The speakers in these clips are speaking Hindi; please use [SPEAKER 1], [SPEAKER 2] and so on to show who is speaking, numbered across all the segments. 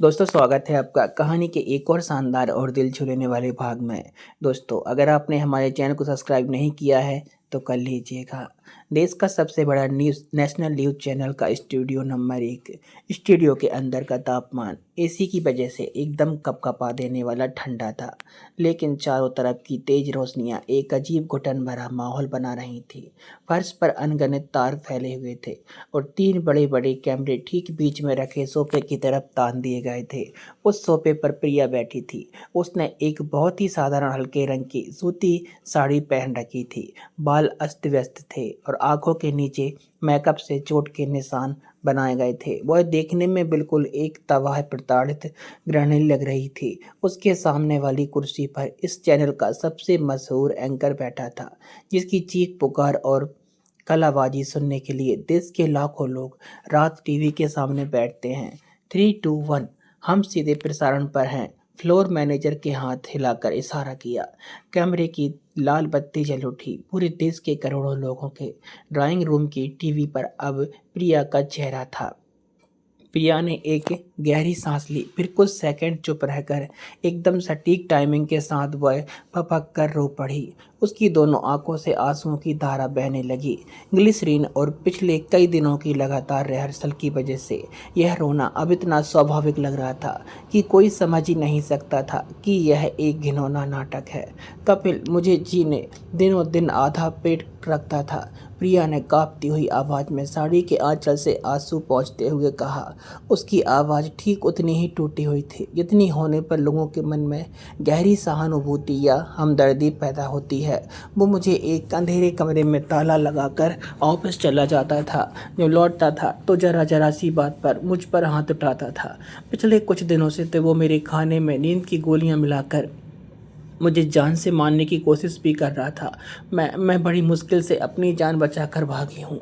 [SPEAKER 1] दोस्तों स्वागत है आपका कहानी के एक और शानदार और दिल छू लेने वाले भाग में। दोस्तों अगर आपने हमारे चैनल को सब्सक्राइब नहीं किया है तो कर लीजिएगा। देश का सबसे बड़ा न्यूज़ नेशनल न्यूज़ चैनल का स्टूडियो नंबर 1। स्टूडियो के अंदर का तापमान एसी की वजह से एकदम कपकपा देने वाला ठंडा था, लेकिन चारों तरफ की तेज रोशनियां एक अजीब घुटन भरा माहौल बना रही थी। फर्श पर अनगिनत तार फैले हुए थे और 3 बड़े-बड़े कैमरे ठीक बीच में रखे सोफे की तरफ तान दिए गए थे। उस सोफे पर प्रिया बैठी थी। उसने एक बहुत ही साधारण हल्के रंग की सूती साड़ी पहन रखी थी। बाल अस्त-व्यस्त थे और आँखों के नीचे मेकअप से चोट के निशान बनाए गए थे। वह देखने में बिल्कुल एक तबाह प्रताड़ित गृहिणी लग रही थी। उसके सामने वाली कुर्सी पर इस चैनल का सबसे मशहूर एंकर बैठा था, जिसकी चीख-पुकार और कलाबाजी सुनने के लिए देश के लाखों लोग रात टीवी के सामने बैठते हैं। 3, 2, 1 हम सीधे प्रसारण पर हैं। फ्लोर मैनेजर के हाथ हिलाकर इशारा किया। कैमरे की लाल बत्ती जल उठी। पूरे देश के करोड़ों लोगों के ड्राइंग रूम की टीवी पर अब प्रिया का चेहरा था। प्रिया ने एक गहरी सांस ली, फिर कुछ सेकंड चुप रहकर एकदम सटीक टाइमिंग के साथ वह फपक कर रो पड़ी। उसकी दोनों आंखों से आंसुओं की धारा बहने लगी। ग्लिसरीन और पिछले कई दिनों की लगातार रिहर्सल की वजह से यह रोना अब इतना स्वाभाविक लग रहा था कि कोई समझ ही नहीं सकता था कि यह एक घिनौना नाटक है। कपिल मुझे जीने दिनों दिन आधा पेट रखता था, प्रिया ने कांपती हुई आवाज़ में साड़ी के आंचल से आंसू पोंछते हुए कहा। उसकी आवाज़ ठीक उतनी ही टूटी हुई थी जितनी होने पर लोगों के मन में गहरी सहानुभूति या हमदर्दी पैदा होती है। वो मुझे एक अंधेरे कमरे में ताला लगाकर ऑफिस चला जाता था। जब लौटता था तो जरा जरा सी बात पर मुझ पर हाथ उठाता था। पिछले कुछ दिनों से तो वो मेरे खाने में नींद की गोलियां मिलाकर मुझे जान से मारने की कोशिश भी कर रहा था। मैं बड़ी मुश्किल से अपनी जान बचाकर भागी हूँ।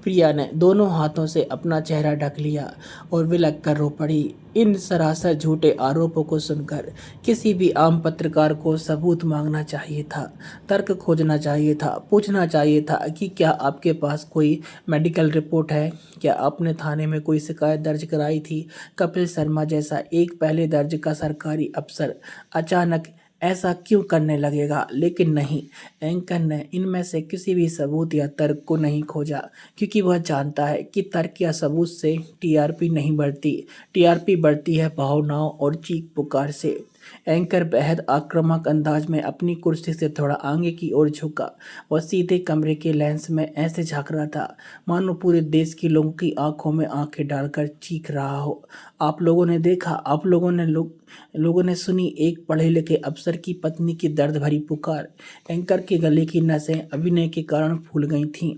[SPEAKER 1] प्रिया ने दोनों हाथों से अपना चेहरा ढक लिया और विलक कर रो पड़ी। इन सरासर झूठे आरोपों को सुनकर किसी भी आम पत्रकार को सबूत मांगना चाहिए था, तर्क खोजना चाहिए था, पूछना चाहिए था कि क्या आपके पास कोई मेडिकल रिपोर्ट है, क्या आपने थाने में कोई शिकायत दर्ज कराई थी। कपिल शर्मा जैसा एक पहले दर्ज का सरकारी अफसर अचानक ऐसा क्यों करने लगेगा? लेकिन नहीं, एंकर ने इनमें से किसी भी सबूत या तर्क को नहीं खोजा, क्योंकि वह जानता है कि तर्क या सबूत से टीआरपी नहीं बढ़ती। टीआरपी बढ़ती है भावनाओं और चीख पुकार से। एंकर बेहद आक्रामक अंदाज में अपनी कुर्सी से थोड़ा आगे की ओर झुका। वह सीधे कमरे के लेंस में ऐसे झांक रहा था मानो पूरे देश के लोगों की आंखों में आंखें डालकर चीख रहा हो। आप लोगों ने देखा, आप लोगों ने सुनी एक पढ़े लिखे अफसर की पत्नी की दर्द भरी पुकार। एंकर के गले की नसें अभिनय के कारण फूल गई थीं।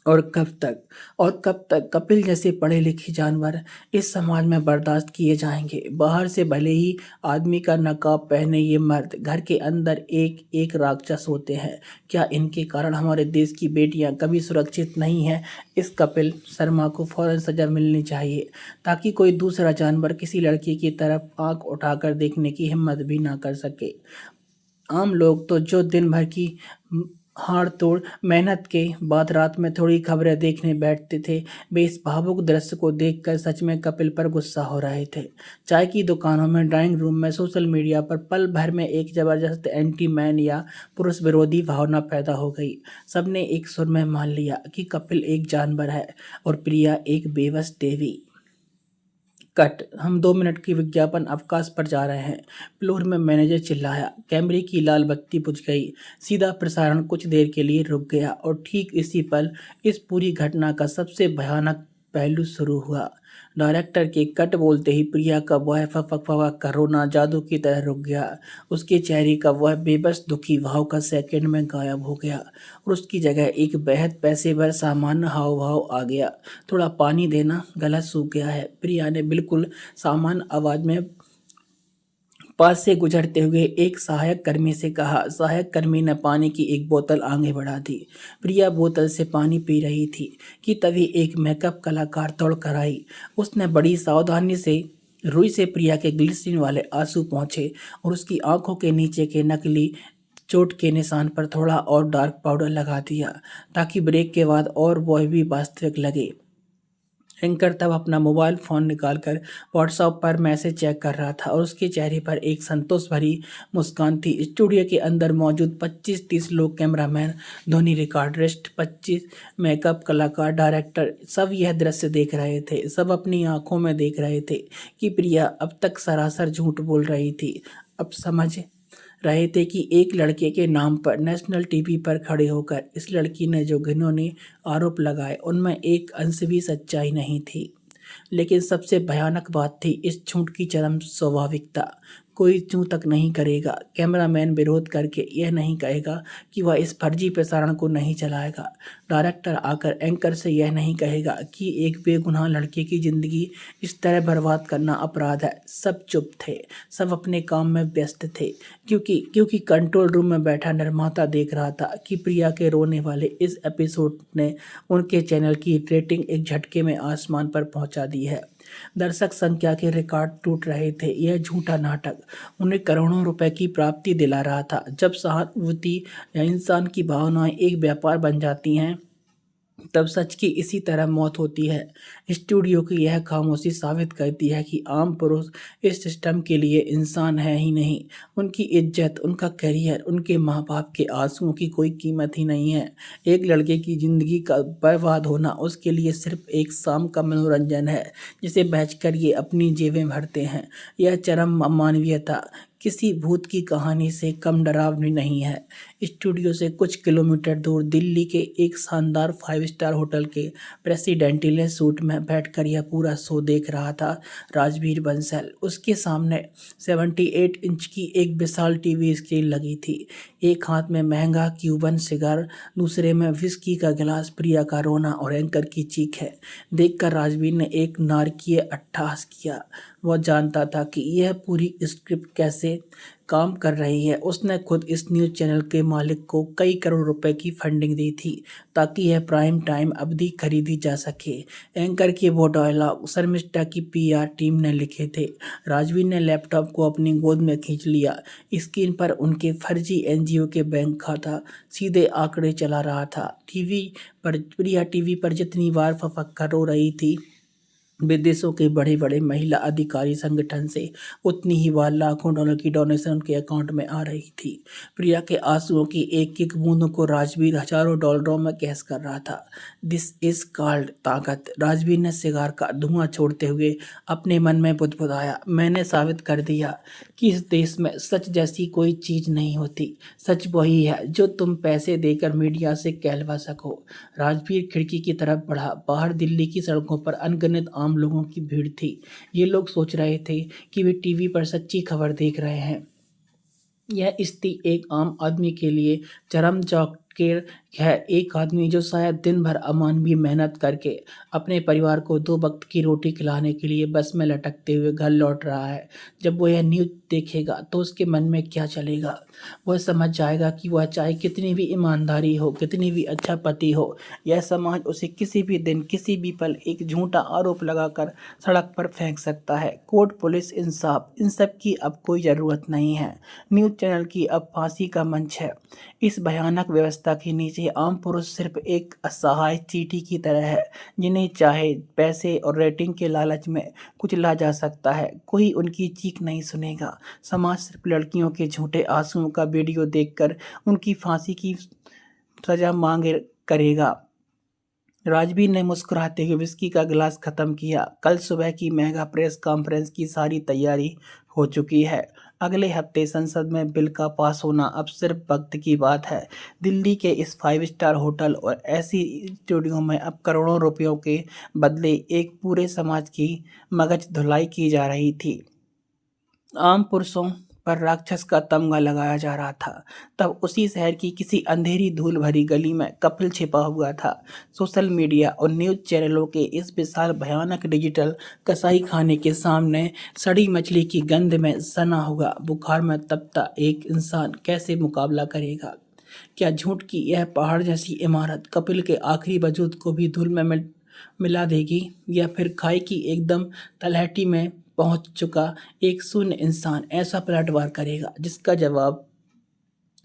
[SPEAKER 1] और कब तक कपिल जैसे पढ़े लिखे जानवर इस समाज में बर्दाश्त किए जाएंगे? बाहर से भले ही आदमी का नकाब पहने ये मर्द घर के अंदर एक एक राक्षस होते हैं। क्या इनके कारण हमारे देश की बेटियां कभी सुरक्षित नहीं हैं? इस कपिल शर्मा को फौरन सजा मिलनी चाहिए, ताकि कोई दूसरा जानवर किसी लड़की की तरफ आंख उठाकर देखने की हिम्मत भी ना कर सके। आम लोग तो जो दिन भर की हाड़ तोड़ मेहनत के बाद रात में थोड़ी खबरें देखने बैठते थे, वे इस भावुक दृश्य को देखकर सच में कपिल पर गुस्सा हो रहे थे। चाय की दुकानों में, ड्राइंग रूम में, सोशल मीडिया पर पल भर में एक जबरदस्त एंटी मैन या पुरुष विरोधी भावना पैदा हो गई। सबने एक सुर में मान लिया कि कपिल एक जानवर है और प्रिया एक बेबस देवी। कट, हम 2 मिनट की विज्ञापन अवकाश पर जा रहे हैं, फ्लोर में मैनेजर चिल्लाया। कैमरे की लाल बत्ती बुझ गई। सीधा प्रसारण कुछ देर के लिए रुक गया और ठीक इसी पल इस पूरी घटना का सबसे भयानक पहलू शुरू हुआ। डायरेक्टर के कट बोलते ही प्रिया का वह फक का रोना जादू की तरह रुक गया। उसके चेहरे का वह बेबस दुखी भाव का सेकंड में गायब हो गया और उसकी जगह एक बेहद पेशेवर सामान्य हाव भाव आ गया। थोड़ा पानी देना, गला सूख गया है, प्रिया ने बिल्कुल सामान्य आवाज में पास से गुजरते हुए एक सहायक कर्मी से कहा। सहायक कर्मी ने पानी की एक बोतल आगे बढ़ा दी। प्रिया बोतल से पानी पी रही थी कि तभी एक मेकअप कलाकार दौड़ कर आई। उसने बड़ी सावधानी से रुई से प्रिया के ग्लिसरीन वाले आंसू पोंछे और उसकी आंखों के नीचे के नकली चोट के निशान पर थोड़ा और डार्क पाउडर लगा दिया, ताकि ब्रेक के बाद और वह भी वास्तविक लगे। एंकर तब अपना मोबाइल फ़ोन निकालकर व्हाट्सएप पर मैसेज चेक कर रहा था और उसके चेहरे पर एक संतोष भरी मुस्कान थी। स्टूडियो के अंदर मौजूद 25-30 लोग, कैमरामैन, ध्वनि रिकॉर्डिस्ट, 25 मेकअप कलाकार, डायरेक्टर, सब यह दृश्य देख रहे थे। सब अपनी आंखों में देख रहे थे कि प्रिया अब तक सरासर झूठ बोल रही थी। अब समझ रहे थे कि एक लड़के के नाम पर नेशनल टीवी पर खड़े होकर इस लड़की ने जो घिनौने आरोप लगाए उनमें एक अंश भी सच्चाई नहीं थी। लेकिन सबसे भयानक बात थी इस झूठ की चरम स्वाभाविकता। कोई चूं तक नहीं करेगा, कैमरामैन विरोध करके यह नहीं कहेगा कि वह इस फर्जी प्रसारण को नहीं चलाएगा, डायरेक्टर आकर एंकर से यह नहीं कहेगा कि एक बेगुनाह लड़के की ज़िंदगी इस तरह बर्बाद करना अपराध है। सब चुप थे, सब अपने काम में व्यस्त थे, क्योंकि कंट्रोल रूम में बैठा निर्माता देख रहा था कि प्रिया के रोने वाले इस एपिसोड ने उनके चैनल की रेटिंग एक झटके में आसमान पर पहुंचा दी है। दर्शक संख्या के रिकॉर्ड टूट रहे थे। यह झूठा नाटक उन्हें करोड़ों रुपए की प्राप्ति दिला रहा था। जब सहानुभूति या इंसान की भावनाएं एक व्यापार बन जाती हैं, तब सच की इसी तरह मौत होती है। स्टूडियो की यह खामोशी साबित करती है कि आम पुरुष इस सिस्टम के लिए इंसान है ही नहीं। उनकी इज्जत, उनका करियर, उनके माँ बाप के आंसुओं की कोई कीमत ही नहीं है। एक लड़के की ज़िंदगी का बर्बाद होना उसके लिए सिर्फ एक शाम का मनोरंजन है, जिसे बेचकर ये अपनी जेबें भरते हैं। यह चरम अमानवीयता किसी भूत की कहानी से कम डरावनी नहीं है। स्टूडियो से कुछ किलोमीटर दूर दिल्ली के एक शानदार 5 स्टार होटल के प्रेसिडेंटियल सूट में बैठकर यह पूरा शो देख रहा था राजवीर बंसल। उसके सामने 78 इंच की एक विशाल टीवी स्क्रीन लगी थी। एक हाथ में महंगा क्यूबन सिगार, दूसरे में विस्की का गिलास। प्रिया का रोना और एंकर की चीखें देखकर राजवीर ने एक नारकीय अट्टहास किया। वह जानता था कि यह पूरी स्क्रिप्ट कैसे काम कर रही है। उसने खुद इस न्यूज़ चैनल के मालिक को कई करोड़ रुपए की फंडिंग दी थी ताकि यह प्राइम टाइम अवधि खरीदी जा सके। एंकर के वो डायलॉग शर्मिष्ठा की पीआर टीम ने लिखे थे। राजवीर ने लैपटॉप को अपनी गोद में खींच लिया। स्क्रीन पर उनके फर्जी एनजीओ के बैंक खाता सीधे आंकड़े चला रहा था। प्रिया टीवी पर जितनी बार फपक कर रो रही थी विदेशों के बड़े बड़े महिला अधिकारी संगठन से, उतनी ही बार लाखों डॉलर की डोनेशन उनके अकाउंट में आ रही थी। प्रिया के आंसुओं की एक एक बूंदों को राजवीर हजारों डॉलरों में कैश कर रहा था। दिस इज कॉल्ड ताकत। राजवीर ने सिगार का धुआं छोड़ते हुए अपने मन में बुदबुदाया, मैंने साबित कर दिया कि इस देश में सच जैसी कोई चीज़ नहीं होती। सच वही है जो तुम पैसे देकर मीडिया से कहलवा सको। राजवीर खिड़की की तरफ बढ़ा। बाहर दिल्ली की सड़कों पर अनगिनत आम लोगों की भीड़ थी। ये लोग सोच रहे थे कि वे टीवी पर सच्ची खबर देख रहे हैं। यह स्थिति एक आम आदमी के लिए चरम चौकेर है। एक आदमी जो शायद दिन भर अमानवीय मेहनत करके अपने परिवार को 2 वक्त की रोटी खिलाने के लिए बस में लटकते हुए घर लौट रहा है। जब वो यह न्यूज़ देखेगा तो उसके मन में क्या चलेगा? वह समझ जाएगा कि वह चाहे कितनी भी ईमानदारी हो, कितनी भी अच्छा पति हो, यह समाज उसे किसी भी दिन, किसी भी पल एक झूठा आरोप लगाकर सड़क पर फेंक सकता है। कोर्ट, पुलिस, इंसाफ, इन सब की अब कोई ज़रूरत नहीं है। न्यूज़ चैनल की अब फांसी का मंच है। इस भयानक व्यवस्था के नीचे आम पुरुष सिर्फ एक असहाय चींटी की तरह है, जिन्हें चाहे पैसे और रेटिंग के लालच में कुचला जा सकता है। कोई उनकी चीख नहीं सुनेगा। समाज सिर्फ लड़कियों के झूठे आंसुओं का वीडियो देखकर उनकी फांसी की सजा मांगे करेगा। राजवीर ने मुस्कुराते हुए विस्की का गिलास खत्म किया। कल सुबह की मेगा प्रेस कॉन्फ्रेंस की सारी तैयारी हो चुकी है। अगले हफ्ते संसद में बिल का पास होना अब सिर्फ वक्त की बात है। दिल्ली के इस 5 स्टार होटल और ऐसी स्टूडियो में अब करोड़ों रुपयों के बदले एक पूरे समाज की मगज धुलाई की जा रही थी। आम पुरुषों पर राक्षस का तमगा लगाया जा रहा था। तब उसी शहर की किसी अंधेरी धूल भरी गली में कपिल छिपा हुआ था। सोशल मीडिया और न्यूज़ चैनलों के इस विशाल भयानक डिजिटल कसाई खाने के सामने सड़ी मछली की गंध में सना हुआ, बुखार में तपता एक इंसान कैसे मुकाबला करेगा? क्या झूठ की यह पहाड़ जैसी इमारत कपिल के आखिरी वजूद को भी धूल में मिला देगी, या फिर खाई की एकदम तलहटी में पहुंच चुका एक शून्य इंसान ऐसा पलटवार करेगा जिसका जवाब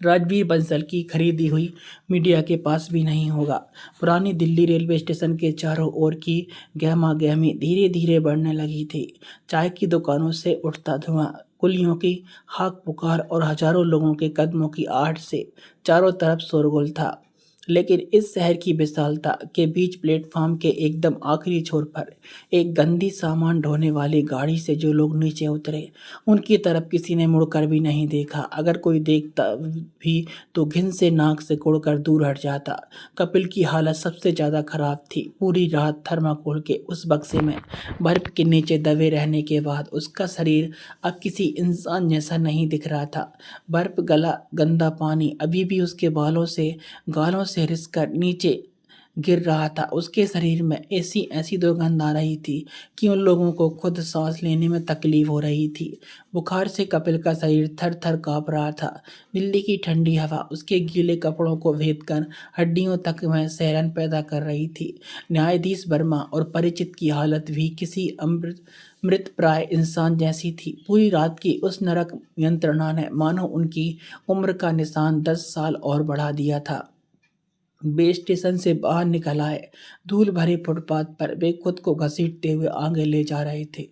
[SPEAKER 1] राजवीर बंसल की खरीदी हुई मीडिया के पास भी नहीं होगा। पुरानी दिल्ली रेलवे स्टेशन के चारों ओर की गहमा गहमी धीरे धीरे बढ़ने लगी थी। चाय की दुकानों से उठता धुआं, कुलियों की हाक पुकार और हजारों लोगों के कदमों की आहट से चारों तरफ शोरगुल था। लेकिन इस शहर की विशालता के बीच प्लेटफॉर्म के एकदम आखिरी छोर पर एक गंदी सामान ढोने वाली गाड़ी से जो लोग नीचे उतरे, उनकी तरफ किसी ने मुड़कर भी नहीं देखा। अगर कोई देखता भी तो घिन से नाक से कुड़कर दूर हट जाता। कपिल की हालत सबसे ज़्यादा खराब थी। पूरी रात थर्माकोल के उस बक्से में बर्फ के नीचे दबे रहने के बाद उसका शरीर अब किसी इंसान जैसा नहीं दिख रहा था। बर्फ गला गंदा पानी अभी भी उसके गालों से रिसकर नीचे गिर रहा था। उसके शरीर में ऐसी ऐसी दुर्गंध आ रही थी कि उन लोगों को खुद सांस लेने में तकलीफ हो रही थी। बुखार से कपिल का शरीर थर थर काँप रहा था। दिल्ली की ठंडी हवा उसके गीले कपड़ों को भेद कर हड्डियों तक में सैरन पैदा कर रही थी। न्यायाधीश वर्मा और परिचित की हालत भी किसी मृत प्राय इंसान जैसी थी। पूरी रात की उस नरक यंत्रणा ने मानो उनकी उम्र का निशान 10 साल और बढ़ा दिया था। वे स्टेशन से बाहर निकल आए। धूल भरे फुटपाथ पर वे खुद को घसीटते हुए आगे ले जा रहे थे।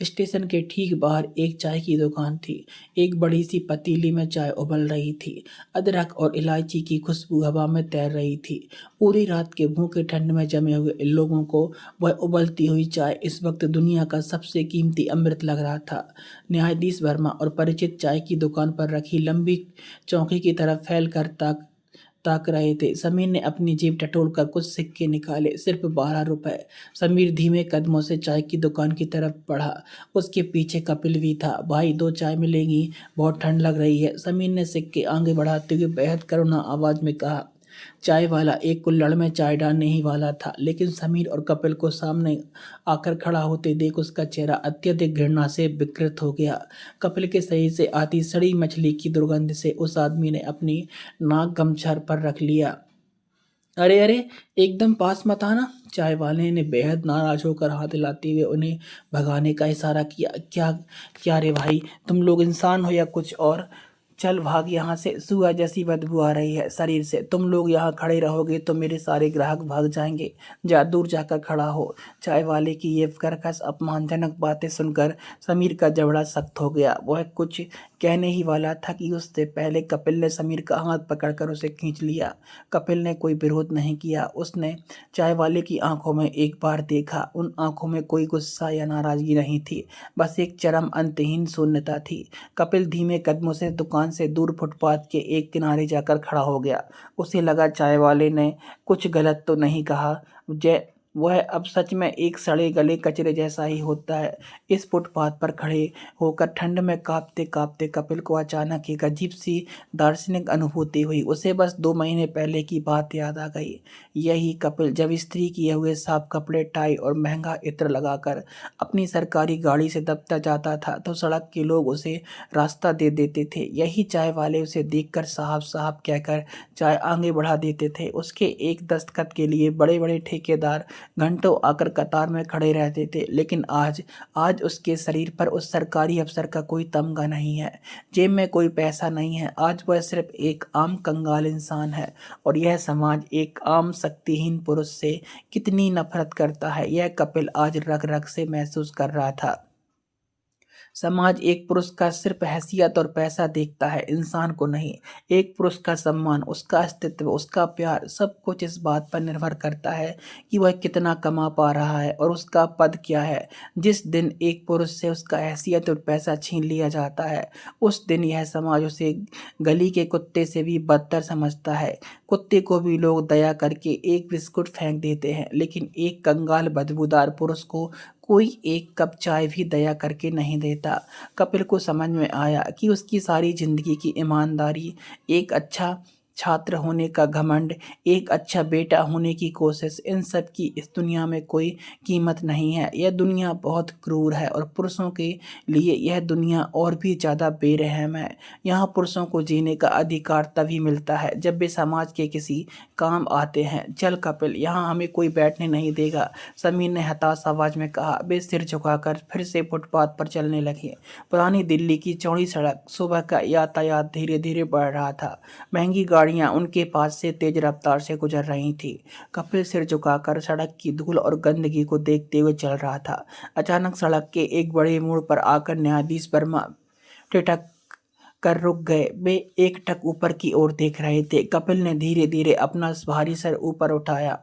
[SPEAKER 1] स्टेशन के ठीक बाहर एक चाय की दुकान थी। एक बड़ी सी पतीली में चाय उबल रही थी। अदरक और इलायची की खुशबू हवा में तैर रही थी। पूरी रात के भूखे ठंड में जमे हुए इन लोगों को वह उबलती हुई चाय इस वक्त दुनिया का सबसे कीमती अमृत लग रहा था। न्यायाधीश वर्मा और परिचित चाय की दुकान पर रखी लंबी चौकी की तरफ फैल कर ताक रहे थे। समीर ने अपनी जेब टटोलकर कुछ सिक्के निकाले, सिर्फ 12 रुपए। समीर धीमे कदमों से चाय की दुकान की तरफ बढ़ा। उसके पीछे कपिल भी था। भाई, 2 चाय मिलेंगी? बहुत ठंड लग रही है। समीर ने सिक्के आगे बढ़ाते हुए बेहद करुणा आवाज में कहा। चाय वाला एक कुल्हड़ में चाय डालने ही वाला था, लेकिन समीर और कपिल को सामने आकर खड़ा होते देख उसका चेहरा अत्यधिक घृणा से विकृत हो गया। कपिल के शरीर से आती सड़ी मछली की दुर्गंध से उस आदमी ने अपनी नाक गमछा पर रख लिया। अरे अरे, एकदम पास मत आना। चाय वाले ने बेहद नाराज होकर हाथ हिलाते हुए उन्हें भगाने का इशारा किया। क्या क्या रे भाई, तुम लोग इंसान हो या कुछ और? चल भाग यहाँ से, सुअर जैसी बदबू आ रही है शरीर से। तुम लोग यहाँ खड़े रहोगे तो मेरे सारे ग्राहक भाग जाएंगे। जा दूर जाकर खड़ा हो। चाय वाले की ये कर्कश अपमानजनक बातें सुनकर समीर का जबड़ा सख्त हो गया। वह कुछ कहने ही वाला था कि उससे पहले कपिल ने समीर का हाथ पकड़कर उसे खींच लिया। कपिल ने कोई विरोध नहीं किया। उसने चाय वाले की आंखों में एक बार देखा। उन आंखों में कोई गुस्सा या नाराजगी नहीं थी, बस एक चरम अंतहीन शून्यता थी। कपिल धीमे कदमों से दुकान से दूर फुटपाथ के एक किनारे जाकर खड़ा हो गया। उसे लगा चाय वाले ने कुछ गलत तो नहीं कहा। जय वह अब सच में एक सड़े गले कचरे जैसा ही होता है। इस फुटपाथ पर खड़े होकर ठंड में कांपते कांपते कपिल को अचानक एक अजीब सी दार्शनिक अनुभूति हुई। उसे बस 2 महीने पहले की बात याद आ गई। यही कपिल जब इस्त्री किए हुए साफ कपड़े, टाई और महंगा इत्र लगाकर अपनी सरकारी गाड़ी से दफ्तर जाता था तो सड़क के लोग उसे रास्ता दे देते थे। यही चाय वाले उसे देखकर साहब साहब कहकर चाय आगे बढ़ा देते थे। उसके एक दस्तखत के लिए बड़े बड़े ठेकेदार घंटों आकर कतार में खड़े रहते थे। लेकिन आज आज उसके शरीर पर उस सरकारी अफसर का कोई तमगा नहीं है, जेब में कोई पैसा नहीं है। आज वह सिर्फ एक आम कंगाल इंसान है। और यह समाज एक आम शक्तिहीन पुरुष से कितनी नफरत करता है, यह कपिल आज रग रग से महसूस कर रहा था। समाज एक पुरुष का सिर्फ हैसियत और पैसा देखता है, इंसान को नहीं। एक पुरुष का सम्मान, उसका अस्तित्व, उसका प्यार, सब कुछ इस बात पर निर्भर करता है कि वह कितना कमा पा रहा है और उसका पद क्या है। जिस दिन एक पुरुष से उसका हैसियत और पैसा छीन लिया जाता है, उस दिन यह समाज उसे गली के कुत्ते से भी बदतर समझता है। कुत्ते को भी लोग दया करके एक बिस्कुट फेंक देते हैं, लेकिन एक कंगाल बदबूदार पुरुष को कोई एक कप चाय भी दया करके नहीं देता। कपिल को समझ में आया कि उसकी सारी जिंदगी की ईमानदारी एक अच्छा छात्र होने का घमंड, एक अच्छा बेटा होने की कोशिश, इन सब की इस दुनिया में कोई कीमत नहीं है। यह दुनिया बहुत क्रूर है और पुरुषों के लिए यह दुनिया और भी ज़्यादा बेरहम है। यहाँ पुरुषों को जीने का अधिकार तभी मिलता है जब वे समाज के किसी काम आते हैं। चल कपिल, यहाँ हमें कोई बैठने नहीं देगा, समीर ने हताश आवाज में कहा। वे सिर झुकाकर फिर से फुटपाथ पर चलने लगे। पुरानी दिल्ली की चौड़ी सड़क, सुबह का यातायात धीरे धीरे बढ़ रहा था। महंगी गाड़ियां उनके पास से तेज रफ्तार से गुजर रही थी। कपिल सिर झुकाकर सड़क की धूल और गंदगी को देखते हुए चल रहा था। अचानक सड़क के एक बड़े मोड़ पर आकर न्यायाधीश वर्मा ठिठक कर रुक गए। वे एकटक ऊपर की ओर देख रहे थे। कपिल ने धीरे धीरे अपना भारी सर ऊपर उठाया।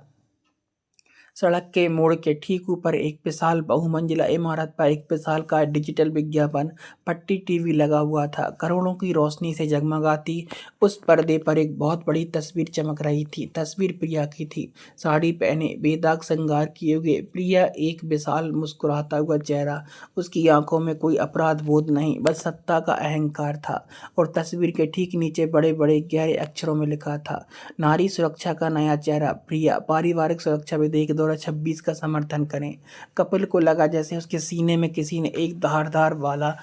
[SPEAKER 1] सड़क के मोड़ के ठीक ऊपर एक विशाल बहुमंजिला इमारत पर एक विशालकाय डिजिटल विज्ञापन पट्टी टीवी लगा हुआ था। करोड़ों की रोशनी से जगमगाती उस पर्दे पर एक बहुत बड़ी तस्वीर चमक रही थी। तस्वीर प्रिया की थी। साड़ी पहने, बेदाग श्रृंगार किए हुए प्रिया, एक विशाल मुस्कुराता हुआ चेहरा। उसकी आंखों में कोई अपराध बोध नहीं, बस सत्ता का अहंकार था। और तस्वीर के ठीक नीचे बड़े बड़े गहरे अक्षरों में लिखा था, नारी सुरक्षा का नया चेहरा प्रिया, पारिवारिक सुरक्षा विधेयक 2026 का समर्थन करें। कपिल को लगा जैसे उसके सीने में किसी ने एक धारदार वाला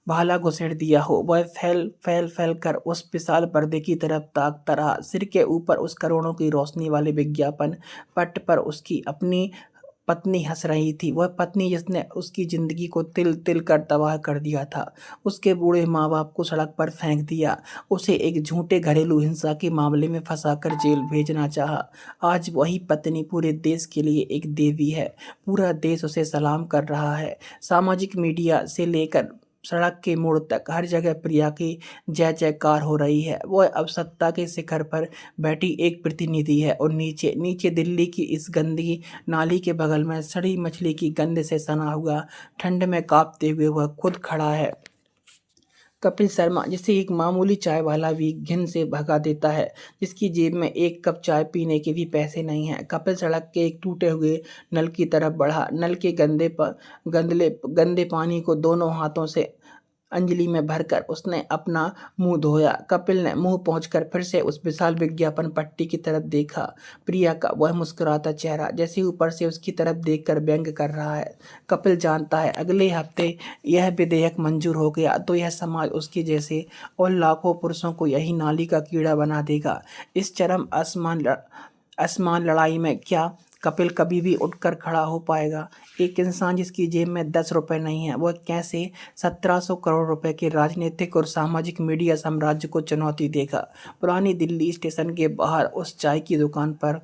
[SPEAKER 1] भाला घुसेड़ दिया हो। वह फैल फैल फैल कर उस विशाल पर्दे की तरफ ताकता रहा। सिर के ऊपर उस करोड़ों की रोशनी वाले विज्ञापन पट पर उसकी अपनी पत्नी हंस रही थी। वह पत्नी जिसने उसकी जिंदगी को तिल तिल कर तबाह कर दिया था, उसके बूढ़े माँ बाप को सड़क पर फेंक दिया, उसे एक झूठे घरेलू हिंसा के मामले में फंसाकर जेल भेजना चाहा। आज वही पत्नी पूरे देश के लिए एक देवी है। पूरा देश उसे सलाम कर रहा है। सामाजिक मीडिया से लेकर सड़क के मोड़ तक हर जगह प्रिया की जय जयकार हो रही है। वह अब सत्ता के शिखर पर बैठी एक प्रतिनिधि है और नीचे नीचे दिल्ली की इस गंदगी नाली के बगल में सड़ी मछली की गंध से सना हुआ ठंड में कांपते हुए वह खुद खड़ा है। कपिल शर्मा, जिसे एक मामूली चाय वाला भी घिन से भगा देता है, जिसकी जेब में एक कप चाय पीने के भी पैसे नहीं हैं। कपिल सड़क के एक टूटे हुए नल की तरफ बढ़ा। नल के गंदे पानी को दोनों हाथों से अंजलि में भरकर उसने अपना मुंह धोया। कपिल ने मुंह पहुंचकर फिर से उस विशाल विज्ञापन पट्टी की तरफ देखा। प्रिया का वह मुस्कुराता चेहरा जैसे ऊपर से उसकी तरफ देखकर व्यंग कर रहा है। कपिल जानता है अगले हफ्ते यह विधेयक मंजूर हो गया तो यह समाज उसके जैसे और लाखों पुरुषों को यही नाली का कीड़ा बना देगा। इस चरम आसमान लड़ाई में क्या कपिल कभी भी उठकर खड़ा हो पाएगा? एक इंसान जिसकी जेब में 10 रुपए नहीं है, वह कैसे 1700 करोड़ रुपए के राजनीतिक और सामाजिक मीडिया साम्राज्य को चुनौती देगा? पुरानी दिल्ली स्टेशन के बाहर उस चाय की दुकान पर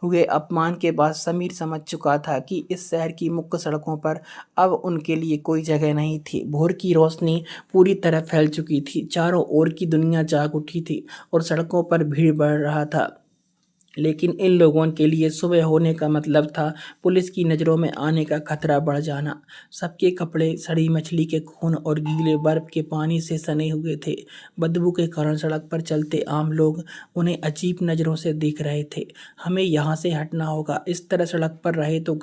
[SPEAKER 1] हुए अपमान के बाद समीर समझ चुका था कि इस शहर की मुख्य सड़कों पर अब उनके लिए कोई जगह नहीं थी। भोर की रोशनी पूरी तरह फैल चुकी थी। चारों ओर की दुनिया जाग उठी थी और सड़कों पर भीड़ बढ़ रहा था। लेकिन इन लोगों के लिए सुबह होने का मतलब था पुलिस की नज़रों में आने का खतरा बढ़ जाना। सबके कपड़े सड़ी मछली के खून और गीले बर्फ के पानी से सने हुए थे। बदबू के कारण सड़क पर चलते आम लोग उन्हें अजीब नज़रों से देख रहे थे। हमें यहाँ से हटना होगा, इस तरह सड़क पर रहे तो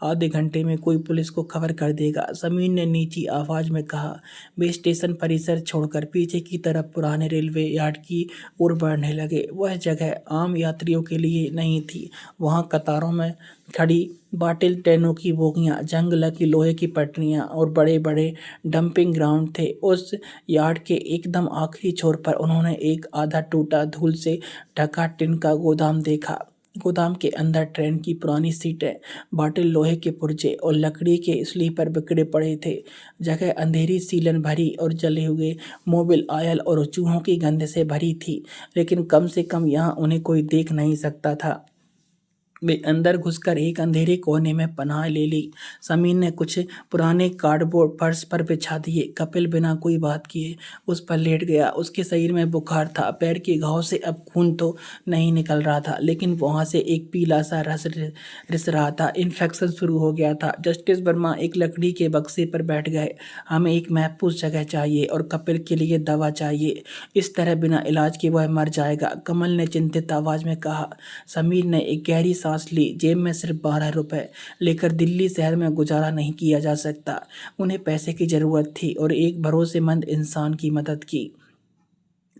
[SPEAKER 1] आधे घंटे में कोई पुलिस को खबर कर देगा, समीर ने नीची आवाज़ में कहा। वे स्टेशन परिसर छोड़कर पीछे की तरफ पुराने रेलवे यार्ड की ओर बढ़ने लगे। वह जगह आम यात्रियों के लिए नहीं थी। वहाँ कतारों में खड़ी बाटिल ट्रेनों की बोगियाँ, जंग लगी लोहे की पटरियाँ और बड़े बड़े डंपिंग ग्राउंड थे। उस यार्ड के एकदम आखिरी छोर पर उन्होंने एक आधा टूटा धूल से ढका टिन का गोदाम देखा। गोदाम के अंदर ट्रेन की पुरानी सीटें, बाटिल लोहे के पुर्जे और लकड़ी के स्लीपर बिखरे पड़े थे। जगह अंधेरी सीलन भरी और जले हुए मोबिल ऑयल और चूहों की गंध से भरी थी, लेकिन कम से कम यहाँ उन्हें कोई देख नहीं सकता था। वे अंदर घुसकर एक अंधेरे कोने में पनाह ले ली। समीर ने कुछ पुराने कार्डबोर्ड फर्श पर बिछा दिए। कपिल बिना कोई बात किए उस पर लेट गया। उसके शरीर में बुखार था। पैर के घाव से अब खून तो नहीं निकल रहा था, लेकिन वहां से एक पीला सा रस रिस रहा था। इन्फेक्शन शुरू हो गया था। जस्टिस वर्मा एक लकड़ी के बक्से पर बैठ गए। हमें एक महफूज जगह चाहिए और कपिल के लिए दवा चाहिए। इस तरह बिना इलाज के वह मर जाएगा, कमल ने चिंतित आवाज में कहा। समीर ने एक गहरी सांस ली। जेब में सिर्फ 12 रुपए लेकर दिल्ली शहर में गुजारा नहीं किया जा सकता। उन्हें पैसे की जरूरत थी और एक भरोसेमंद इंसान की मदद की।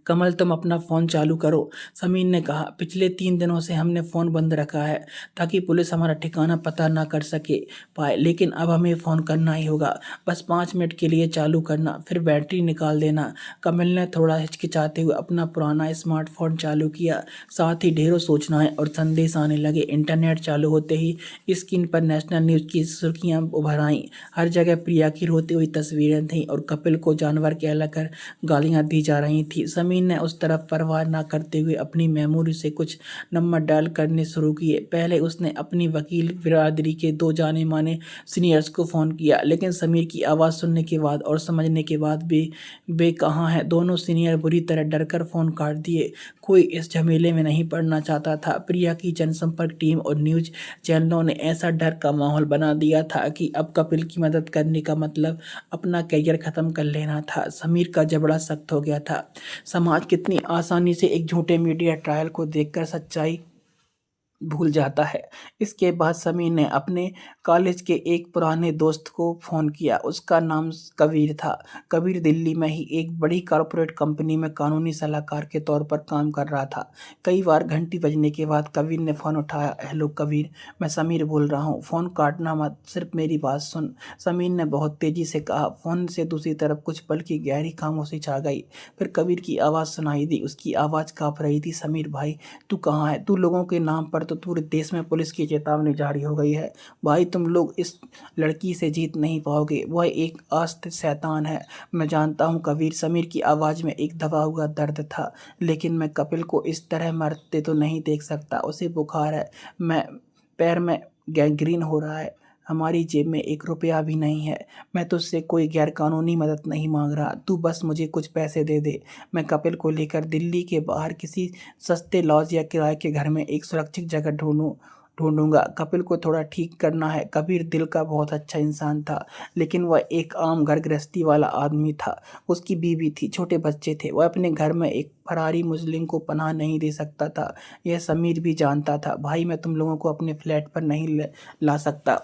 [SPEAKER 1] कमल तुम अपना फ़ोन चालू करो। समीर ने कहा, पिछले 3 दिनों से हमने फ़ोन बंद रखा है ताकि पुलिस हमारा ठिकाना पता ना कर सके पाए, लेकिन अब हमें फ़ोन करना ही होगा। बस 5 मिनट के लिए चालू करना, फिर बैटरी निकाल देना। कमल ने थोड़ा हिचकिचाते हुए अपना पुराना स्मार्टफ़ोन चालू किया। साथ ही ढेरों सूचनाएं और संदेश आने लगे। इंटरनेट चालू होते ही स्क्रीन पर नेशनल न्यूज़ की सुर्खियां उभर आईं। हर जगह प्रिया की रोती हुई तस्वीरें थीं और कपिल को जानवर कहलाकर गालियां दी जा रही थी। समीर ने उस तरफ परवाह न करते हुए अपनी मेमोरी से कुछ नंबर डायल करने शुरू किए। पहले उसने अपनी वकील बिरादरी के 2 जाने माने सीनियर्स को फ़ोन किया, लेकिन समीर की आवाज़ सुनने के बाद और समझने के बाद भी वे कहाँ हैं। दोनों सीनियर बुरी तरह डरकर फ़ोन काट दिए। कोई इस झमेले में नहीं पड़ना चाहता था। प्रिया की जनसंपर्क टीम और न्यूज़ चैनलों ने ऐसा डर का माहौल बना दिया था कि अब कपिल की मदद करने का मतलब अपना करियर ख़त्म कर लेना था। समीर का जबड़ा सख्त हो गया था। समाज कितनी आसानी से एक झूठे मीडिया ट्रायल को देखकर सच्चाई भूल जाता है। इसके बाद समीर ने अपने कॉलेज के एक पुराने दोस्त को फ़ोन किया। उसका नाम कबीर था। कबीर दिल्ली में ही एक बड़ी कॉर्पोरेट कंपनी में कानूनी सलाहकार के तौर पर काम कर रहा था। कई बार घंटी बजने के बाद कबीर ने फ़ोन उठाया। हेलो कबीर, मैं समीर बोल रहा हूँ। फ़ोन काटना मत, सिर्फ मेरी बात सुन। समीर ने बहुत तेज़ी से कहा। फ़ोन से दूसरी तरफ कुछ पल की गहरी खामोशी छा गई। फिर कबीर की आवाज़ सुनाई दी। उसकी आवाज़ काँप रही थी। समीर भाई, तू कहाँ है? तू लोगों के नाम पर तो पूरे देश में पुलिस की चेतावनी जारी हो गई है। भाई, तुम लोग इस लड़की से जीत नहीं पाओगे। वह एक आस्त शैतान है। मैं जानता हूँ कबीर। समीर की आवाज़ में एक दबा हुआ दर्द था। लेकिन मैं कपिल को इस तरह मरते तो नहीं देख सकता। उसे बुखार है, मैं पैर में गैंग्रीन हो रहा है। हमारी जेब में 1 रुपया भी नहीं है। मैं तुझसे कोई गैरकानूनी मदद नहीं मांग रहा। तू बस मुझे कुछ पैसे दे दे। मैं कपिल को लेकर दिल्ली के बाहर किसी सस्ते लॉज या किराए के घर में एक सुरक्षित जगह ढूंढूंगा। कपिल को थोड़ा ठीक करना है। कबीर दिल का बहुत अच्छा इंसान था, लेकिन वह एक आम घर गृहस्थी वाला आदमी था। उसकी बीवी थी, छोटे बच्चे थे। वह अपने घर में एक फरारी मुस्लिम को पनाह नहीं दे सकता था। यह समीर भी जानता था। भाई, मैं तुम लोगों को अपने फ्लैट पर नहीं ला सकता।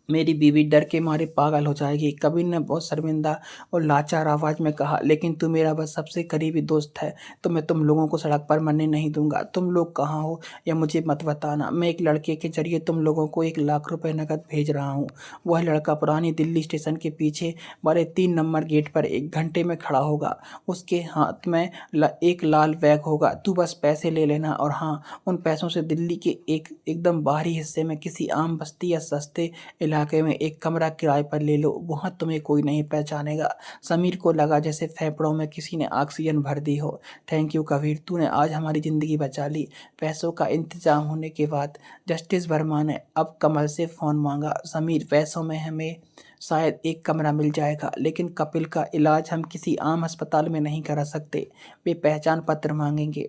[SPEAKER 1] मेरी बीवी डर के मारे पागल हो जाएगी। कबीर ने बहुत शर्मिंदा और लाचार आवाज़ में कहा, लेकिन तू मेरा बस सबसे करीबी दोस्त है, तो मैं तुम लोगों को सड़क पर मरने नहीं दूंगा। तुम लोग कहाँ हो या मुझे मत बताना। मैं एक लड़के के जरिए तुम लोगों को 1 लाख रुपए नकद भेज रहा हूँ। वह लड़का पुरानी दिल्ली स्टेशन के पीछे वाले 3 नंबर गेट पर 1 घंटे में खड़ा होगा। उसके हाथ में एक लाल बैग होगा। तू बस पैसे ले लेना, और हाँ, उन पैसों से दिल्ली के एकदम बाहरी हिस्से में किसी आम बस्ती या सस्ते इलाके में एक कमरा किराए पर ले लो। वहाँ तुम्हें कोई नहीं पहचानेगा। समीर को लगा जैसे फेफड़ों में किसी ने ऑक्सीजन भर दी हो। थैंक यू कबीर, तूने आज हमारी ज़िंदगी बचा ली। पैसों का इंतजाम होने के बाद जस्टिस वर्मा ने अब कमल से फ़ोन मांगा। समीर, पैसों में हमें शायद एक कमरा मिल जाएगा, लेकिन कपिल का इलाज हम किसी आम अस्पताल में नहीं करा सकते। वे पहचान पत्र मांगेंगे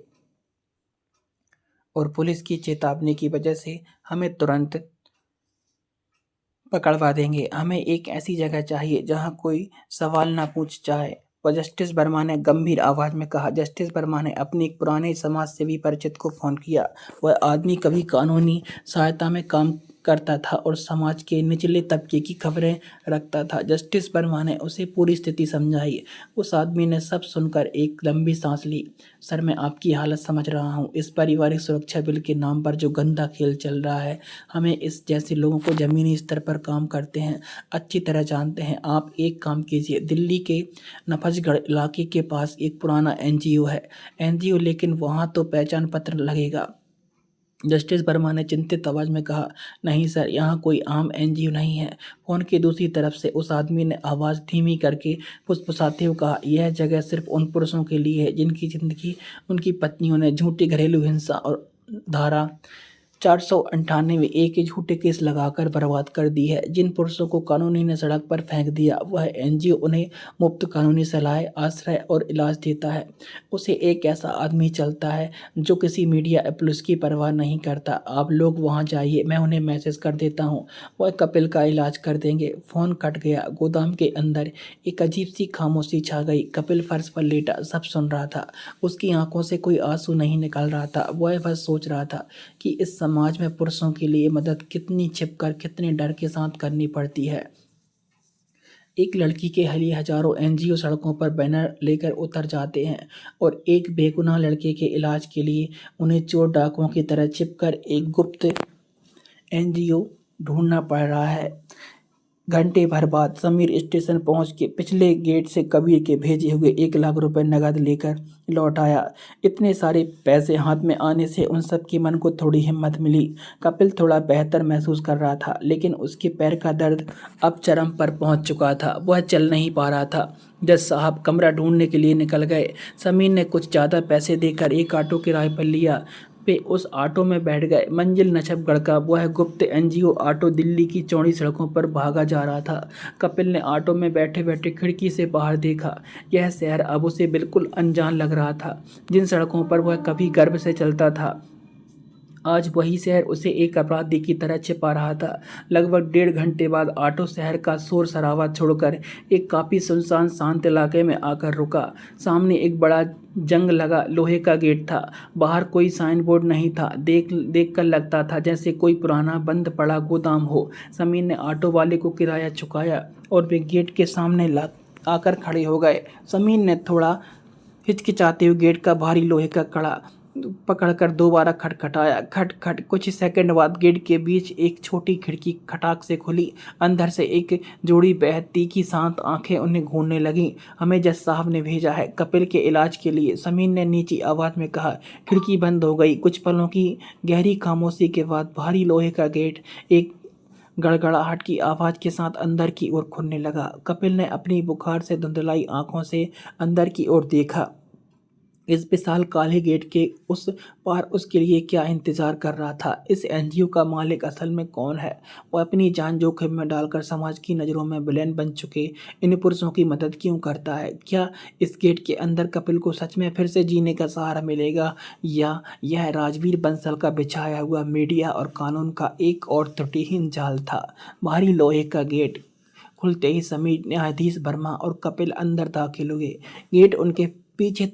[SPEAKER 1] और पुलिस की चेतावनी की वजह से हमें तुरंत पकड़वा देंगे। हमें एक ऐसी जगह चाहिए जहाँ कोई सवाल ना पूछ जाए। और जस्टिस वर्मा ने गंभीर आवाज़ में कहा। जस्टिस वर्मा ने अपने एक पुराने समाज सेवी परिचित को फ़ोन किया। वह आदमी कभी कानूनी सहायता में काम करता था और समाज के निचले तबके की खबरें रखता था। जस्टिस वर्मा ने उसे पूरी स्थिति समझाई। उस आदमी ने सब सुनकर एक लंबी सांस ली। सर, मैं आपकी हालत समझ रहा हूँ। इस पारिवारिक सुरक्षा बिल के नाम पर जो गंदा खेल चल रहा है, हमें इस जैसे लोगों को ज़मीनी स्तर पर काम करते हैं अच्छी तरह जानते हैं। आप एक काम कीजिए, दिल्ली के नफजगढ़ इलाके के पास एक पुराना एनजीओ है। एनजीओ, लेकिन वहाँ तो पहचान पत्र लगेगा। जस्टिस वर्मा ने चिंतित आवाज़ में कहा। नहीं सर, यहाँ कोई आम एनजीओ नहीं है। फ़ोन की दूसरी तरफ से उस आदमी ने आवाज़ धीमी करके फुसफुसाते हुए कहा, यह जगह सिर्फ उन पुरुषों के लिए है जिनकी ज़िंदगी उनकी पत्नियों ने झूठी घरेलू हिंसा और धारा 498 एक ही झूठे केस लगाकर बर्बाद कर दी है। जिन पुरुषों को कानूनी ने सड़क पर फेंक दिया, वह एनजीओ उन्हें मुफ्त कानूनी सलाह, आश्रय और इलाज देता है। उसे एक ऐसा आदमी चलता है जो किसी मीडिया या पुलिस की परवाह नहीं करता। आप लोग वहाँ जाइए, मैं उन्हें मैसेज कर देता हूँ, वह कपिल का इलाज कर देंगे। फ़ोन कट गया। गोदाम के अंदर एक अजीब सी खामोशी छा गई। कपिल फर्श पर लेटा सब सुन रहा था। उसकी आंखों से कोई आंसू नहीं निकल रहा था। वह बस सोच रहा था कि इस समाज में पुरुषों के लिए मदद कितनी छिपकर, कितने डर के साथ करनी पड़ती है। एक लड़की के लिए हजारों एनजीओ सड़कों पर बैनर लेकर उतर जाते हैं और एक बेगुनाह लड़के के इलाज के लिए उन्हें चोर डाकुओं की तरह छिपकर एक गुप्त एनजीओ ढूंढना पड़ रहा है। घंटे भर बाद समीर स्टेशन पहुंच के पिछले गेट से कबीर के भेजे हुए 1 लाख रुपए नकद लेकर लौट आया। इतने सारे पैसे हाथ में आने से उन सब के मन को थोड़ी हिम्मत मिली। कपिल थोड़ा बेहतर महसूस कर रहा था, लेकिन उसके पैर का दर्द अब चरम पर पहुंच चुका था। वह चल नहीं पा रहा था। जज साहब कमरा ढूंढने के लिए निकल गए। समीर ने कुछ ज़्यादा पैसे देकर एक ऑटो किराए पर लिया पे उस ऑटो में बैठ गए। मंजिल नछबगढ़ का वह गुप्त एनजीओ ऑटो दिल्ली की चौड़ी सड़कों पर भागा जा रहा था। कपिल ने ऑटो में बैठे बैठे खिड़की से बाहर देखा। यह शहर अब उसे बिल्कुल अनजान लग रहा था। जिन सड़कों पर वह कभी गर्व से चलता था, आज वही शहर उसे एक अपराधी की तरह छिपा रहा था। लगभग 1.5 घंटे बाद ऑटो शहर का शोर शराबा छोड़कर एक काफ़ी सुनसान शांत इलाके में आकर रुका। सामने एक बड़ा जंग लगा लोहे का गेट था। बाहर कोई साइन बोर्ड नहीं था। देख कर लगता था जैसे कोई पुराना बंद पड़ा गोदाम हो। समीर ने ऑटो वाले को किराया चुकाया और वे गेट के सामने आकर खड़े हो गए। समीर ने थोड़ा हिचकिचाते हुए गेट का भारी लोहे का कड़ा पकड़कर दोबारा खटखटाया। खट खट। कुछ सेकंड बाद गेट के बीच एक छोटी खिड़की खटाक से खुली। अंदर से एक जोड़ी बेहद तीखी शांत आंखें उन्हें घूरने लगीं। हमें जज साहब ने भेजा है कपिल के इलाज के लिए, समीर ने नीची आवाज में कहा। खिड़की बंद हो गई। कुछ पलों की गहरी खामोशी के बाद भारी लोहे का गेट एक गड़गड़ाहट की आवाज के साथ अंदर की ओर खुलने लगा। कपिल ने अपनी बुखार से धुंधलाई आंखों से अंदर की ओर देखा। इस विशाल काले गेट के उस पार उसके लिए क्या इंतजार कर रहा था? इस एनजीओ का मालिक असल में कौन है? वो अपनी जान जोखिम में डालकर समाज की नज़रों में विलेन बन चुके इन पुरुषों की मदद क्यों करता है? क्या इस गेट के अंदर कपिल को सच में फिर से जीने का सहारा मिलेगा, या यह राजवीर बंसल का बिछाया हुआ मीडिया और कानून का एक और त्रुटिहीन जाल था? भारी लोहे का गेट खुलते ही समीर, न्यायाधीश वर्मा और कपिल अंदर दाखिल हुए। गेट उनके पीछे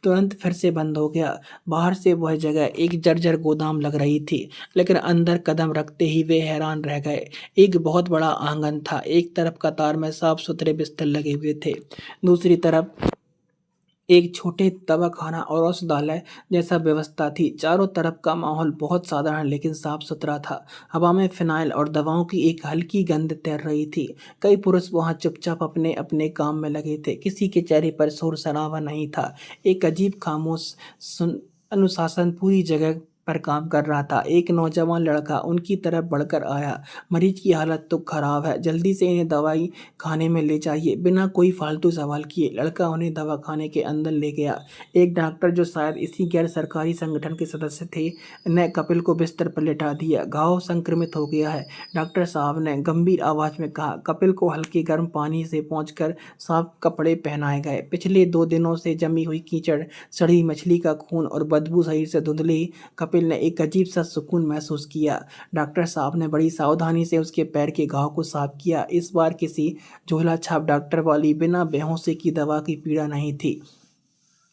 [SPEAKER 1] तुरंत फिर से बंद हो गया। बाहर से वह जगह एक जर्जर गोदाम लग रही थी, लेकिन अंदर कदम रखते ही वे हैरान रह गए। एक बहुत बड़ा आंगन था। एक तरफ कतार में साफ सुथरे बिस्तर लगे हुए थे, दूसरी तरफ एक छोटे दवाखाना और औषधालय जैसा व्यवस्था थी। चारों तरफ का माहौल बहुत साधारण लेकिन साफ सुथरा था। हवा में फिनाइल और दवाओं की एक हल्की गंध तैर रही थी। कई पुरुष वहां चुपचाप अपने अपने काम में लगे थे। किसी के चेहरे पर शोर शराबा नहीं था। एक अजीब खामोश अनुशासन पूरी जगह पर काम कर रहा था। एक नौजवान लड़का उनकी तरफ बढ़कर आया। मरीज की हालत तो खराब है, जल्दी से इन्हें दवाई खाने में ले जाइए। बिना कोई फालतू सवाल किए लड़का उन्हें दवाखाने के अंदर ले गया। एक डॉक्टर, जो शायद इसी गैर सरकारी संगठन के सदस्य थे, ने कपिल को बिस्तर पर लेटा दिया। घाव संक्रमित हो गया है, डॉक्टर साहब ने गंभीर आवाज में कहा। कपिल को हल्के गर्म पानी से पोंछकर साफ कपड़े पहनाए गए। पिछले 2 दिनों से जमी हुई कीचड़, सड़ी मछली का खून और बदबू शरीर से धुंधली कपिल ने एक अजीब सा सुकून महसूस किया। डॉक्टर साहब ने बड़ी सावधानी से उसके पैर के घाव को साफ किया। इस बार किसी झोला छाप डॉक्टर वाली बिना बेहोशी की दवा की पीड़ा नहीं थी।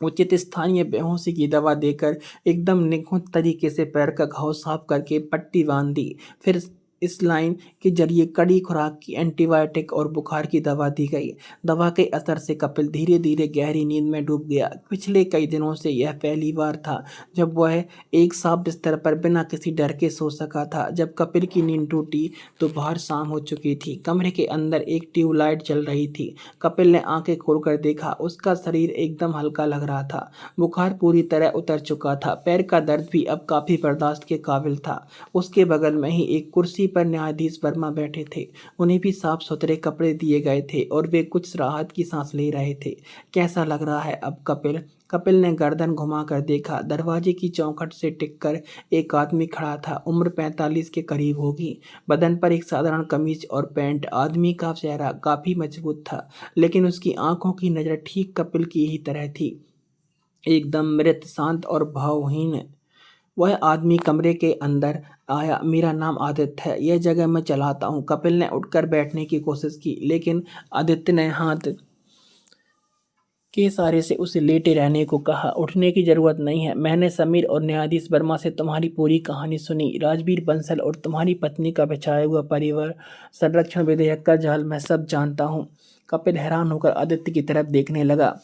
[SPEAKER 1] उचित स्थानीय बेहोशी की दवा देकर एकदम निखुंत तरीके से पैर का घाव साफ करके पट्टी बांध दी। फिर इस लाइन के जरिए कड़ी खुराक की एंटीबायोटिक और बुखार की दवा दी गई। दवा के असर से कपिल धीरे धीरे गहरी नींद में डूब गया। पिछले कई दिनों से यह पहली बार था जब वह एक साफ बिस्तर पर बिना किसी डर के सो सका था। जब कपिल की नींद टूटी तो बाहर शाम हो चुकी थी। कमरे के अंदर एक ट्यूबलाइट जल रही थी। कपिल ने आंखें खोलकर देखा। उसका शरीर एकदम हल्का लग रहा था। बुखार पूरी तरह उतर चुका था। पैर का दर्द भी अब काफी बर्दाश्त के काबिल था। उसके बगल में ही एक कुर्सी पर न्यायाधीश वर्मा बैठे थे। उन्हें भी साफ सुथरे कपड़े दिए गए थे और वे कुछ राहत की सांस ले रहे थे। कैसा लग रहा है अब कपिल? कपिल ने गर्दन घुमाकर देखा। दरवाजे की चौखट से टिककर एक आदमी खड़ा था। उम्र 45 के करीब होगी। बदन पर एक साधारण कमीज और पैंट। आदमी का चेहरा काफी मजबूत था, लेकिन उसकी आंखों की नजर ठीक कपिल की ही तरह थी, एकदम मृत, शांत और भावहीन। वह आदमी कमरे के अंदर आया। मेरा नाम आदित्य है, यह जगह मैं चलाता हूँ। कपिल ने उठकर बैठने की कोशिश की, लेकिन आदित्य ने हाथ के इशारे से उसे लेटे रहने को कहा। उठने की जरूरत नहीं है। मैंने समीर और न्यायाधीश वर्मा से तुम्हारी पूरी कहानी सुनी। राजवीर बंसल और तुम्हारी पत्नी का बिछाया हुआ परिवार संरक्षण विधेयक का जाल मैं सब जानता हूँ। कपिल हैरान होकर आदित्य की तरफ देखने लगा।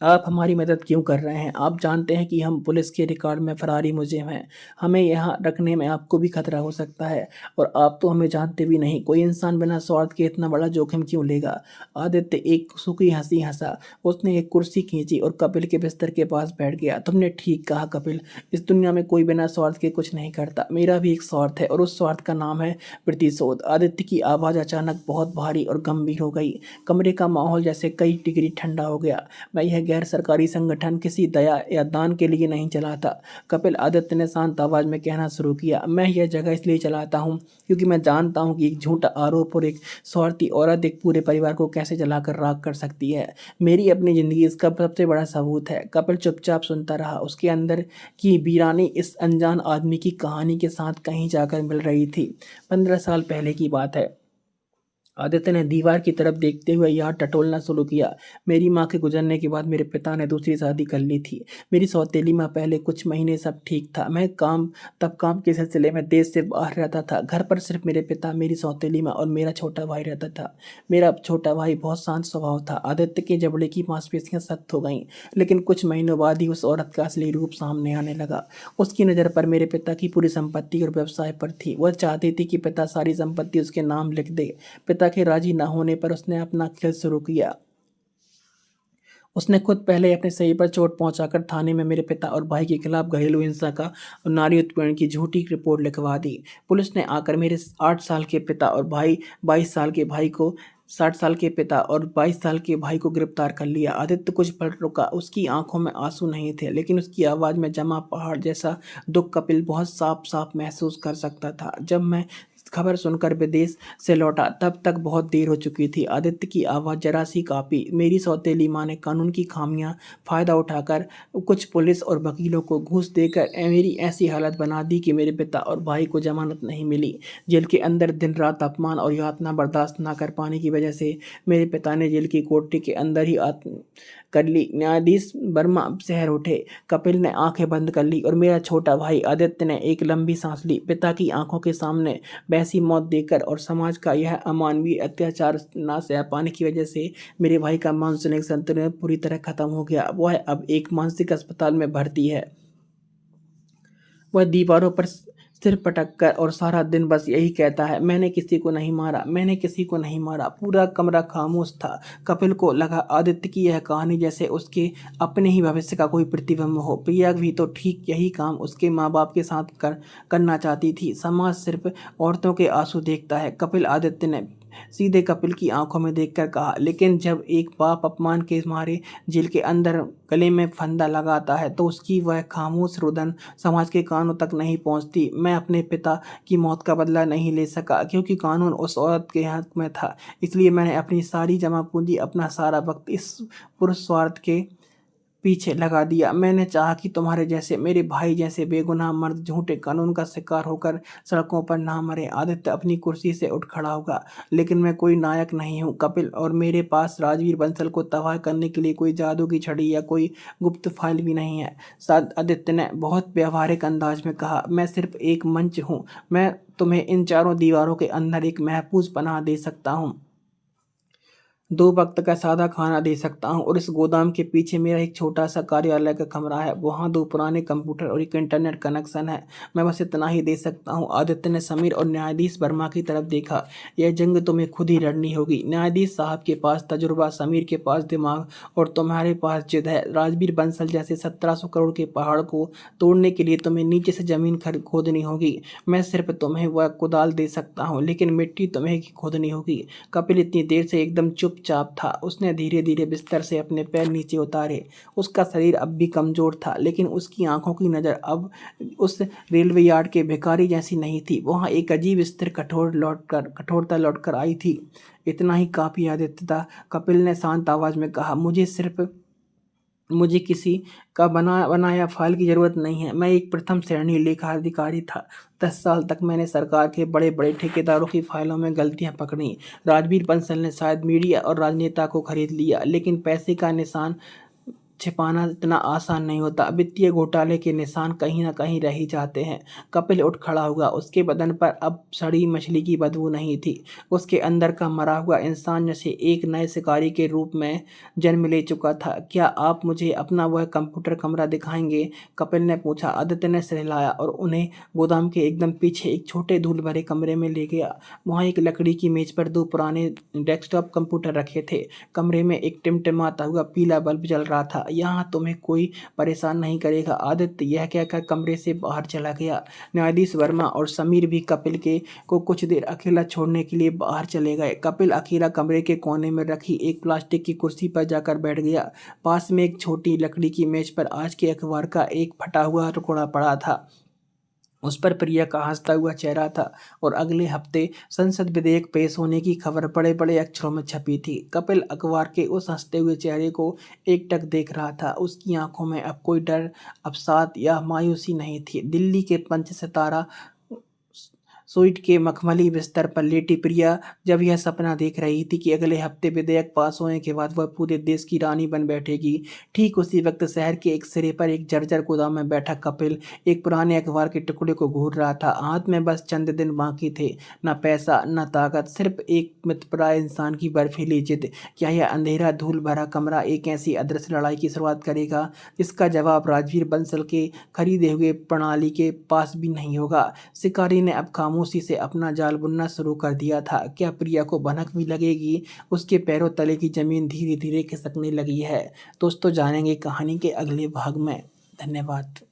[SPEAKER 1] आप हमारी मदद क्यों कर रहे हैं? आप जानते हैं कि हम पुलिस के रिकॉर्ड में फरारी मुलजिम हैं। हमें यहाँ रखने में आपको भी खतरा हो सकता है और आप तो हमें जानते भी नहीं। कोई इंसान बिना स्वार्थ के इतना बड़ा जोखिम क्यों लेगा? आदित्य एक सूखी हंसी हंसा। उसने एक कुर्सी खींची और कपिल के बिस्तर के पास बैठ गया। तुमने ठीक कहा कपिल, इस दुनिया में कोई बिना स्वार्थ के कुछ नहीं करता। मेरा भी एक स्वार्थ है और उस स्वार्थ का नाम है प्रतिशोध। आदित्य की आवाज़ अचानक बहुत भारी और गंभीर हो गई। कमरे का माहौल जैसे कई डिग्री ठंडा हो गया। मैं यह गैर सरकारी संगठन किसी दया या दान के लिए नहीं चलाता, कपिल आदित्य ने शांत आवाज में कहना शुरू किया। मैं यह जगह इसलिए चलाता हूँ क्योंकि मैं जानता हूँ कि एक झूठा आरोप और एक स्वार्थी औरत एक पूरे परिवार को कैसे जलाकर राख कर सकती है। मेरी अपनी जिंदगी इसका सबसे बड़ा सबूत है। कपिल चुपचाप सुनता रहा। उसके अंदर की वीरानी इस अनजान आदमी की कहानी के साथ कहीं जाकर मिल रही थी। 15 साल पहले की बात है। आदित्य ने दीवार की तरफ देखते हुए याद टटोलना शुरू किया। मेरी माँ के गुजरने के बाद मेरे पिता ने दूसरी शादी कर ली थी। मेरी सौतेली माँ पहले कुछ महीने सब ठीक था। मैं काम के सिलसिले में देश से बाहर रहता था। घर पर सिर्फ मेरे पिता, मेरी सौतेली माँ और मेरा छोटा भाई रहता था। मेरा छोटा भाई बहुत शांत स्वभाव था। आदित्य के जबड़े की मांसपेशियां सख्त हो गईं, लेकिन कुछ महीनों बाद ही उस औरत का असली रूप सामने आने लगा। उसकी नज़र पर मेरे पिता की पूरी संपत्ति और व्यवसाय पर थी। वह चाहती थी कि पिता सारी संपत्ति उसके नाम लिख दे। पिता के राजी न होने पर उसने अपना खेल शुरू किया। उसने खुद पहले अपने शरीर पर चोट पहुंचाकर थाने में मेरे पिता और भाई के खिलाफ घरेलू हिंसा का और नारी उत्पीड़न की झूठी रिपोर्ट लिखवा दी। पुलिस ने आकर मेरे 8 साल के पिता और 22 साल के भाई को 60 साल के पिता और 22 साल के भाई को गिरफ्तार कर लिया। आदित्य कुछ पल रुका। उसकी आंखों में आंसू नहीं थे, लेकिन उसकी आवाज़ में जमा पहाड़ जैसा दुख कपिल बहुत साफ साफ महसूस कर सकता था। जब मैं खबर सुनकर विदेश से लौटा तब तक बहुत देर हो चुकी थी। आदित्य की आवाज़ जरा सी काँपी। मेरी सौतेली माँ ने कानून की खामियां फ़ायदा उठाकर कुछ पुलिस और वकीलों को घूस देकर मेरी ऐसी हालत बना दी कि मेरे पिता और भाई को जमानत नहीं मिली। जेल के अंदर दिन रात अपमान और यातना बर्दाश्त न कर पाने की वजह से मेरे पिता ने जेल की कोठरी के अंदर ही आत्म कर ली। न्यायाधीश वर्मा शहर उठे। कपिल ने आंखें बंद कर ली और मेरा छोटा भाई आदित्य ने एक लंबी सांस ली। पिता की आंखों के सामने वैसी मौत देकर और समाज का यह अमानवीय अत्याचार ना सह पाने की वजह से मेरे भाई का मानसिक संतुलन पूरी तरह खत्म हो गया। वह अब एक मानसिक अस्पताल में भर्ती है। वह दीवारों पर सिर पटक कर और सारा दिन बस यही कहता है, मैंने किसी को नहीं मारा, मैंने किसी को नहीं मारा। पूरा कमरा खामोश था। कपिल को लगा आदित्य की यह कहानी जैसे उसके अपने ही भविष्य का कोई प्रतिबिंब हो। प्रिया भी तो ठीक यही काम उसके माँ बाप के साथ करना चाहती थी। समाज सिर्फ औरतों के आंसू देखता है, कपिल आदित्य ने सीधे कपिल की आंखों में देखकर कहा। लेकिन जब एक बाप अपमान के मारे जेल के अंदर गले में फंदा लगाता है तो उसकी वह खामोश रुदन समाज के कानों तक नहीं पहुंचती। मैं अपने पिता की मौत का बदला नहीं ले सका क्योंकि कानून उस औरत के हक में था। इसलिए मैंने अपनी सारी जमा पूंजी, अपना सारा वक्त इस पुरुष स्वार्थ के पीछे लगा दिया। मैंने चाहा कि तुम्हारे जैसे, मेरे भाई जैसे बेगुनाह मर्द झूठे कानून का शिकार होकर सड़कों पर ना मरे। आदित्य अपनी कुर्सी से उठ खड़ा होगा। लेकिन मैं कोई नायक नहीं हूँ कपिल, और मेरे पास राजवीर बंसल को तबाह करने के लिए कोई जादू की छड़ी या कोई गुप्त फाइल भी नहीं है। साथ आदित्य ने बहुत व्यवहारिक अंदाज में कहा, मैं सिर्फ एक मंच हूँ। मैं तुम्हें इन चारों दीवारों के अंदर एक महफूज पनाह दे सकता हूँ, 2 वक्त का सादा खाना दे सकता हूँ, और इस गोदाम के पीछे मेरा एक छोटा सा कार्यालय का कमरा है। वहाँ 2 पुराने कंप्यूटर और एक इंटरनेट कनेक्शन है। मैं बस इतना ही दे सकता हूँ। आदित्य ने समीर और न्यायाधीश वर्मा की तरफ देखा। यह जंग तुम्हें खुद ही लड़नी होगी। न्यायाधीश साहब के पास तजुर्बा, समीर के पास दिमाग और तुम्हारे पास जिद है। राजवीर बंसल जैसे 1700 करोड़ के पहाड़ को तोड़ने के लिए तुम्हें नीचे से जमीन खोदनी होगी। मैं सिर्फ तुम्हें वह कुदाल दे सकता हूँ, लेकिन मिट्टी तुम्हें खोदनी होगी। कपिल इतनी देर से एकदम चुपचाप था। उसने धीरे धीरे बिस्तर से अपने पैर नीचे उतारे। उसका शरीर अब भी कमजोर था, लेकिन उसकी आंखों की नज़र अब उस रेलवे यार्ड के भिखारी जैसी नहीं थी। वहाँ एक अजीब स्थिर कठोरता लौटकर आई थी। इतना ही काफी आदित्य था, कपिल ने शांत आवाज में कहा। मुझे किसी का बनाया फाइल की ज़रूरत नहीं है। मैं एक प्रथम श्रेणी लेखा अधिकारी था। 10 साल तक मैंने सरकार के बड़े बड़े ठेकेदारों की फाइलों में गलतियां पकड़ी। राजवीर बंसल ने शायद मीडिया और राजनेता को खरीद लिया, लेकिन पैसे का निशान छिपाना इतना आसान नहीं होता। वित्तीय घोटाले के निशान कहीं न कहीं रह ही जाते हैं। कपिल उठ खड़ा हुआ। उसके बदन पर अब सड़ी मछली की बदबू नहीं थी। उसके अंदर का मरा हुआ इंसान जैसे एक नए शिकारी के रूप में जन्म ले चुका था। क्या आप मुझे अपना वह कंप्यूटर कमरा दिखाएंगे? कपिल ने पूछा। आदित्य ने सिर हिलाया और उन्हें गोदाम के एकदम पीछे एक छोटे धूल भरे कमरे में ले गया। वहाँ एक लकड़ी की मेज पर दो पुराने डेस्कटॉप कंप्यूटर रखे थे। कमरे में एक टिमटिमाता हुआ पीला बल्ब जल रहा था। यहाँ तुम्हें कोई परेशान नहीं करेगा आदित्य, यह कहकर कमरे से बाहर चला गया। न्यायाधीश वर्मा और समीर भी कपिल के को कुछ देर अकेला छोड़ने के लिए बाहर चले गए। कपिल अकेला कमरे के कोने में रखी एक प्लास्टिक की कुर्सी पर जाकर बैठ गया। पास में एक छोटी लकड़ी की मेज पर आज के अखबार का एक फटा हुआ टुकड़ा पड़ा था। उस पर प्रिया का हंसता हुआ चेहरा था और अगले हफ्ते संसद विधेयक पेश होने की खबर बड़े बड़े अक्षरों में छपी थी। कपिल अखबार के उस हंसते हुए चेहरे को एकटक देख रहा था। उसकी आंखों में अब कोई डर, अवसाद या मायूसी नहीं थी। दिल्ली के पंच सितारा स्वीट के मखमली बिस्तर पर लेटी प्रिया जब यह सपना देख रही थी कि अगले हफ्ते विधेयक पास होने के बाद वह पूरे देश की रानी बन बैठेगी, ठीक उसी वक्त शहर के एक सिरे पर एक जर्जर गोदाम में बैठा कपिल एक पुराने अखबार के टुकड़े को घूर रहा था। हाथ में बस चंद दिन बाकी थे, न पैसा न ताकत, सिर्फ एक मितप्राय इंसान की बर्फीली जिद। क्या यह अंधेरा धूल भरा कमरा एक ऐसी अदृश्य लड़ाई की शुरुआत करेगा जिसका जवाब राजवीर बंसल के खरीदे हुए प्रणाली के पास भी नहीं होगा? शिकारी ने अब खामोशी से अपना जाल बुनना शुरू कर दिया था। क्या प्रिया को भनक भी लगेगी? उसके पैरों तले की जमीन धीरे धीरे खिसकने लगी है। दोस्तों, जानेंगे कहानी के अगले भाग में। धन्यवाद।